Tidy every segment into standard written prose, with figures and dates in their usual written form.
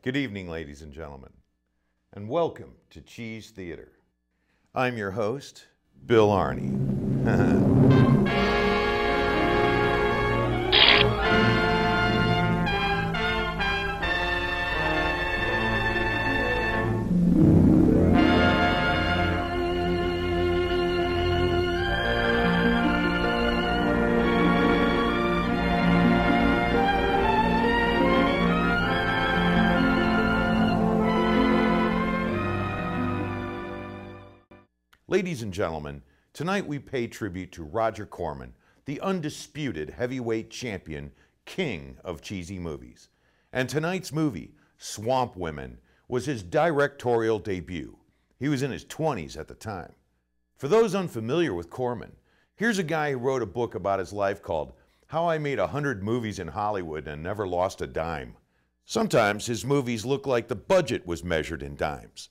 Good evening, ladies and gentlemen, and welcome to Cheese Theater. I'm your host, Bill Arney. Ladies and gentlemen, tonight we pay tribute to Roger Corman, the undisputed heavyweight champion, king of cheesy movies. And tonight's movie, Swamp Women, was his directorial debut. He was in his 20s at the time. For those unfamiliar with Corman, here's a guy who wrote a book about his life called How I Made 100 Movies in Hollywood and Never Lost a Dime. Sometimes his movies look like the budget was measured in dimes.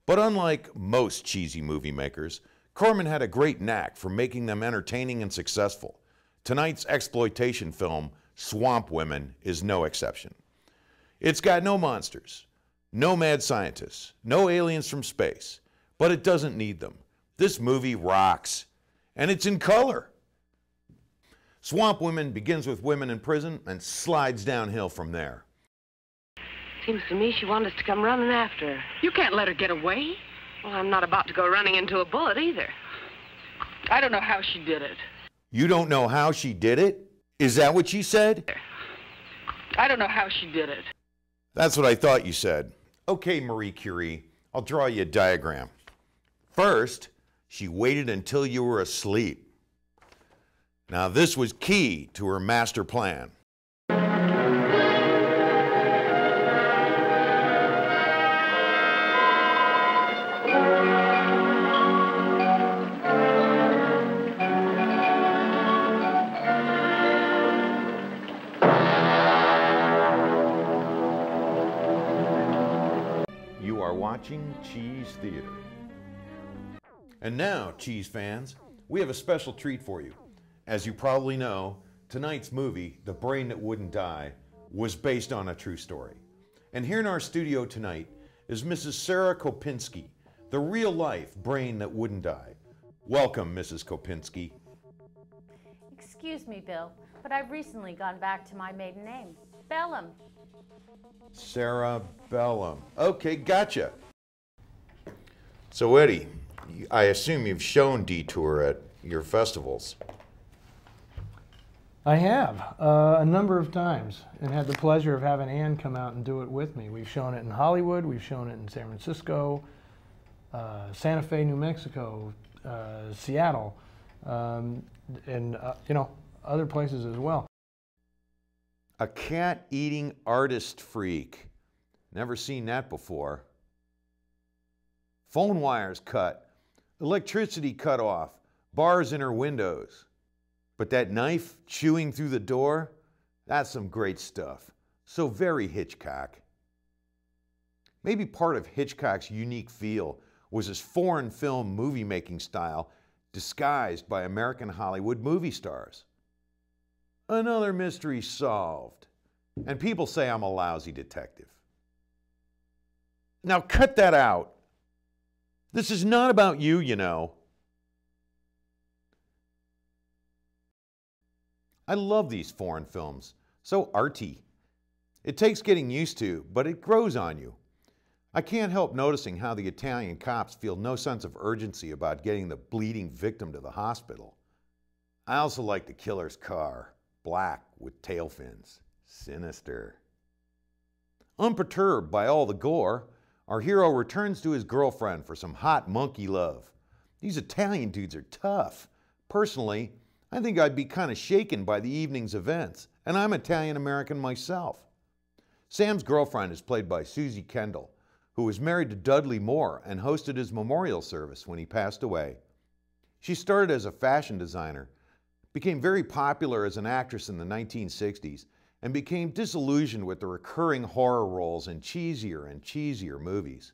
But unlike most cheesy movie makers, Corman had a great knack for making them entertaining and successful. Tonight's exploitation film, Swamp Women, is no exception. It's got no monsters, no mad scientists, no aliens from space, but it doesn't need them. This movie rocks, and it's in color. Swamp Women begins with women in prison and slides downhill from there. Seems to me she wanted us to come running after her. You can't let her get away. Well, I'm not about to go running into a bullet either. I don't know how she did it. You don't know how she did it? Is that what she said? I don't know how she did it. That's what I thought you said. Okay, Marie Curie, I'll draw you a diagram. First, she waited until you were asleep. Now, this was key to her master plan. You are watching Cheese Theater. And now, cheese fans, we have a special treat for you. As you probably know, tonight's movie, The Brain That Wouldn't Die, was based on a true story. And here in our studio tonight is Mrs. Sarah Kopinski, the real-life brain that wouldn't die. Welcome, Mrs. Kopinski. Excuse me, Bill, but I've recently gone back to my maiden name, Bellum. Sarah Bellum. Okay, gotcha. So, Eddie, I assume you've shown Detour at your festivals. I have, a number of times, and had the pleasure of having Ann come out and do it with me. We've shown it in Hollywood, we've shown it in San Francisco, Santa Fe, New Mexico, Seattle, and other places as well. A cat-eating artist freak. Never seen that before. Phone wires cut, electricity cut off, bars in her windows. But that knife chewing through the door, that's some great stuff. So very Hitchcock. Maybe part of Hitchcock's unique feel was his foreign film movie-making style disguised by American Hollywood movie stars. Another mystery solved. And people say I'm a lousy detective. Now cut that out. This is not about you, you know. I love these foreign films. So arty. It takes getting used to, but it grows on you. I can't help noticing how the Italian cops feel no sense of urgency about getting the bleeding victim to the hospital. I also like the killer's car. Black with tail fins. Sinister. Unperturbed by all the gore, our hero returns to his girlfriend for some hot monkey love. These Italian dudes are tough. Personally, I think I'd be kind of shaken by the evening's events, and I'm Italian-American myself. Sam's girlfriend is played by Susie Kendall, who was married to Dudley Moore and hosted his memorial service when he passed away. She started as a fashion designer, became very popular as an actress in the 1960s, and became disillusioned with the recurring horror roles in cheesier and cheesier movies.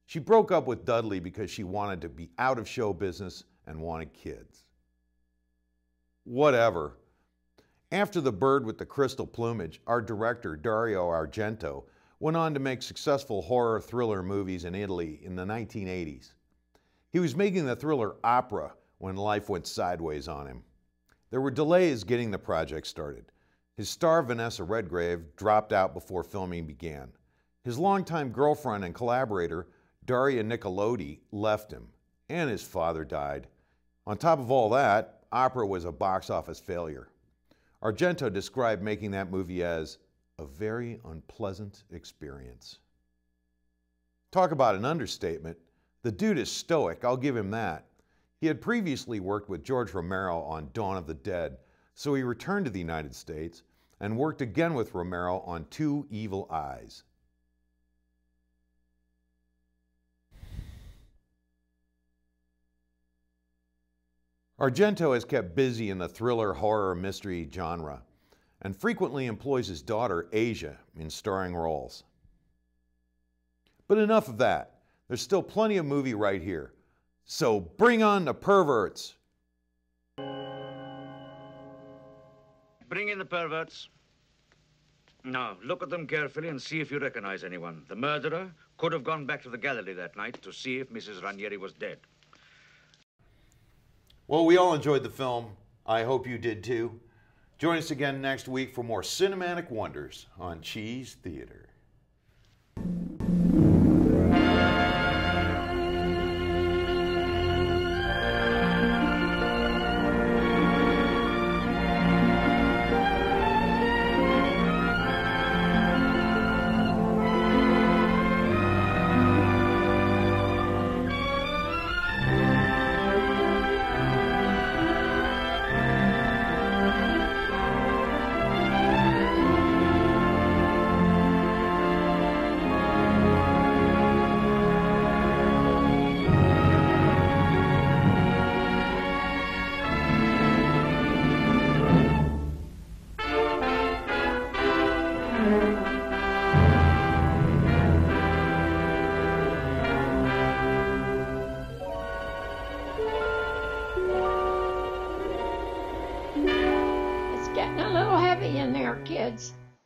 She broke up with Dudley because she wanted to be out of show business and wanted kids. Whatever. After The Bird with the Crystal Plumage, our director, Dario Argento, went on to make successful horror thriller movies in Italy in the 1980s. He was making the thriller Opera when life went sideways on him. There were delays getting the project started. His star Vanessa Redgrave dropped out before filming began. His longtime girlfriend and collaborator Daria Nicolodi left him, and his father died. On top of all that, Opera was a box office failure. Argento described making that movie as a very unpleasant experience. Talk about an understatement. The dude is stoic, I'll give him that. He had previously worked with George Romero on Dawn of the Dead, so he returned to the United States and worked again with Romero on Two Evil Eyes. Argento has kept busy in the thriller horror mystery genre and frequently employs his daughter Asia in starring roles. But enough of that. There's still plenty of movie right here. So bring on the perverts. Bring in the perverts. Now, look at them carefully and see if you recognize anyone. The murderer could have gone back to the gallery that night to see if Mrs. Ranieri was dead. Well, we all enjoyed the film. I hope you did too. Join us again next week for more cinematic wonders on Cheese Theater. Getting a little heavy in there, kids.